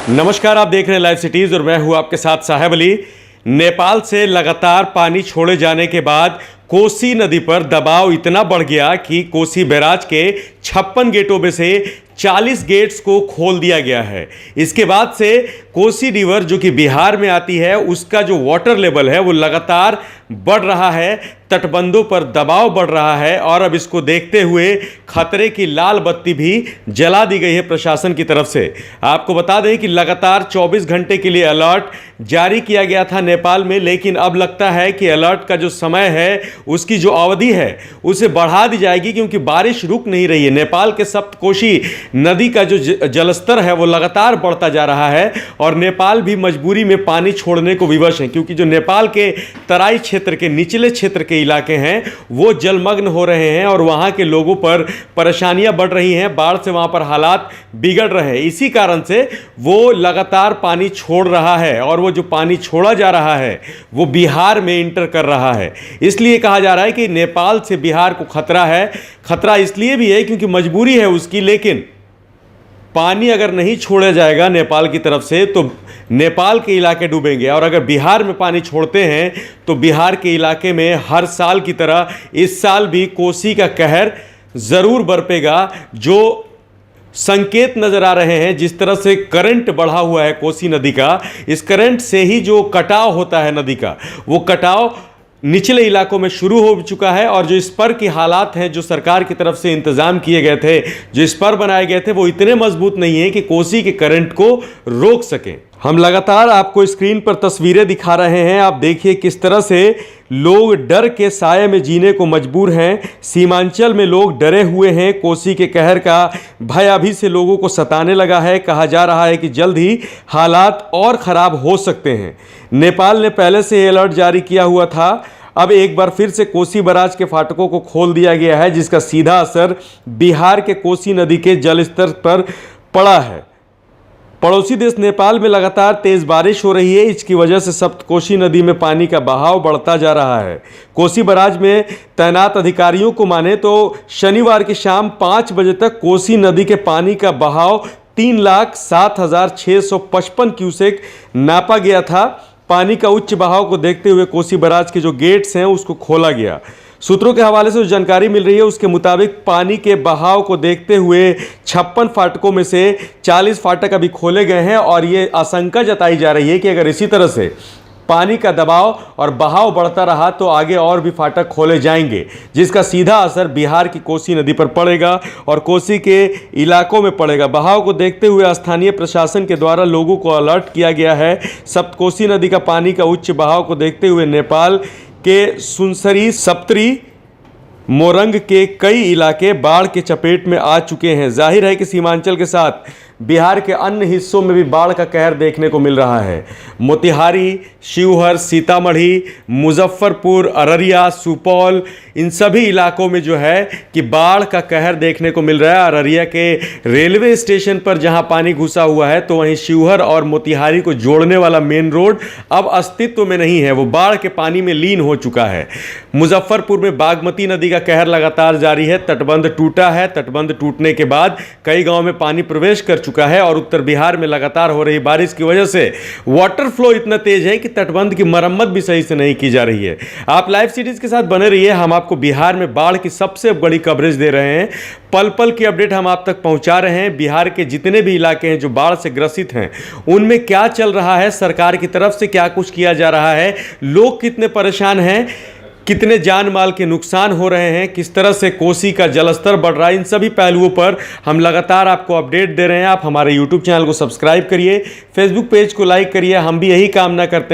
नमस्कार, आप देख रहे हैं लाइव सिटीज और मैं हूं आपके साथ साहेब अली। नेपाल से लगातार पानी छोड़े जाने के बाद कोसी नदी पर दबाव इतना बढ़ गया कि कोसी बैराज के 56 गेटों में से 40 गेट्स को खोल दिया गया है। इसके बाद से कोसी रिवर जो कि बिहार में आती है उसका जो वाटर लेवल है वो लगातार बढ़ रहा है, तटबंधों पर दबाव बढ़ रहा है और अब इसको देखते हुए खतरे की लाल बत्ती भी जला दी गई है प्रशासन की तरफ से। आपको बता दें कि लगातार 24 घंटे के लिए अलर्ट जारी किया गया था नेपाल में, लेकिन अब लगता है कि अलर्ट का जो समय है उसकी जो अवधि है उसे बढ़ा दी जाएगी, क्योंकि बारिश रुक नहीं रही है। नेपाल के सप्तकोशी नदी का जो जलस्तर है वो लगातार बढ़ता जा रहा है और नेपाल भी मजबूरी में पानी छोड़ने को विवश है, क्योंकि जो नेपाल के तराई क्षेत्र के निचले क्षेत्र के इलाके हैं वो जलमग्न हो रहे हैं और वहां के लोगों पर परेशानियां बढ़ रही हैं, बाढ़ से वहां पर हालात बिगड़ रहे हैं। इसी कारण से वो लगातार पानी छोड़ रहा है और वो जो पानी छोड़ा जा रहा है वो बिहार में इंटर कर रहा है। इसलिए कहा जा रहा है कि नेपाल से बिहार को खतरा है। खतरा इसलिए भी है क्योंकि मजबूरी है उसकी, लेकिन पानी अगर नहीं छोड़ा जाएगा नेपाल की तरफ से तो नेपाल के इलाके डूबेंगे, और अगर बिहार में पानी छोड़ते हैं तो बिहार के इलाके में हर साल की तरह इस साल भी कोसी का कहर ज़रूर बरपेगा। जो संकेत नज़र आ रहे हैं, जिस तरह से करंट बढ़ा हुआ है कोसी नदी का, इस करंट से ही जो कटाव होता है नदी का, वो कटाव निचले इलाकों में शुरू हो चुका है। और जो स्पर की हालात हैं, जो सरकार की तरफ से इंतजाम किए गए थे, जो स्पर बनाए गए थे, वो इतने मजबूत नहीं है कि कोसी के करंट को रोक सकें। हम लगातार आपको स्क्रीन पर तस्वीरें दिखा रहे हैं। आप देखिए किस तरह से लोग डर के साए में जीने को मजबूर हैं। सीमांचल में लोग डरे हुए हैं। कोसी के कहर का भय अभी से लोगों को सताने लगा है। कहा जा रहा है कि जल्द ही हालात और ख़राब हो सकते हैं। नेपाल ने पहले से अलर्ट जारी किया हुआ था। अब एक बार फिर से कोसी बैराज के फाटकों को खोल दिया गया है, जिसका सीधा असर बिहार के कोसी नदी के जलस्तर पर पड़ा है। पड़ोसी देश नेपाल में लगातार तेज बारिश हो रही है। इसकी वजह से सप्तकोशी नदी में पानी का बहाव बढ़ता जा रहा है। कोसी बैराज में तैनात अधिकारियों को माने तो शनिवार की शाम 5 बजे तक कोसी नदी के पानी का बहाव 3,07,655 क्यूसेक नापा गया था। पानी का उच्च बहाव को देखते हुए कोसी बैराज के जो गेट्स हैं उसको खोला गया। सूत्रों के हवाले से जो जानकारी मिल रही है उसके मुताबिक पानी के बहाव को देखते हुए 56 फाटकों में से 40 फाटक अभी खोले गए हैं और ये आशंका जताई जा रही है कि अगर इसी तरह से पानी का दबाव और बहाव बढ़ता रहा तो आगे और भी फाटक खोले जाएंगे, जिसका सीधा असर बिहार की कोसी नदी पर पड़ेगा और कोसी के इलाकों में पड़ेगा। बहाव को देखते हुए स्थानीय प्रशासन के द्वारा लोगों को अलर्ट किया गया है। सप्तकोशी नदी का पानी का उच्च बहाव को देखते हुए नेपाल के सुनसरी, सप्तरी, मोरंग के कई इलाके बाढ़ के चपेट में आ चुके हैं। जाहिर है कि सीमांचल के साथ बिहार के अन्य हिस्सों में भी बाढ़ का कहर देखने को मिल रहा है। मोतिहारी, शिवहर, सीतामढ़ी, मुजफ्फरपुर, अररिया, सुपौल, इन सभी इलाकों में जो है कि बाढ़ का कहर देखने को मिल रहा है। अररिया के रेलवे स्टेशन पर जहां पानी घुसा हुआ है, तो वहीं शिवहर और मोतिहारी को जोड़ने वाला मेन रोड अब अस्तित्व में नहीं है, वो बाढ़ के पानी में लीन हो चुका है। मुजफ्फरपुर में बागमती नदी का कहर लगातार जारी है। तटबंध टूटा है। तटबंध टूटने के बाद कई गाँव में पानी प्रवेश कर चुका है और उत्तर बिहार में लगातार हो रही बारिश की वजह से वाटर फ्लो इतना तेज है कि तटबंध की मरम्मत भी सही से नहीं की जा रही है। आप लाइव सीरीज के साथ बने रहिए। हम आपको बिहार में बाढ़ की सबसे बड़ी कवरेज दे रहे हैं। पल पल की अपडेट हम आप तक पहुंचा रहे हैं। बिहार के जितने भी इलाके हैं जो बाढ़ से ग्रसित हैं, उनमें क्या चल रहा है, सरकार की तरफ से क्या कुछ किया जा रहा है, लोग कितने परेशान हैं, कितने जान माल के नुकसान हो रहे हैं, किस तरह से कोसी का जलस्तर बढ़ रहा है, इन सभी पहलुओं पर हम लगातार आपको अपडेट दे रहे हैं। आप हमारे YouTube चैनल को सब्सक्राइब करिए, फेसबुक पेज को लाइक करिए। हम भी यही कामना करते हैं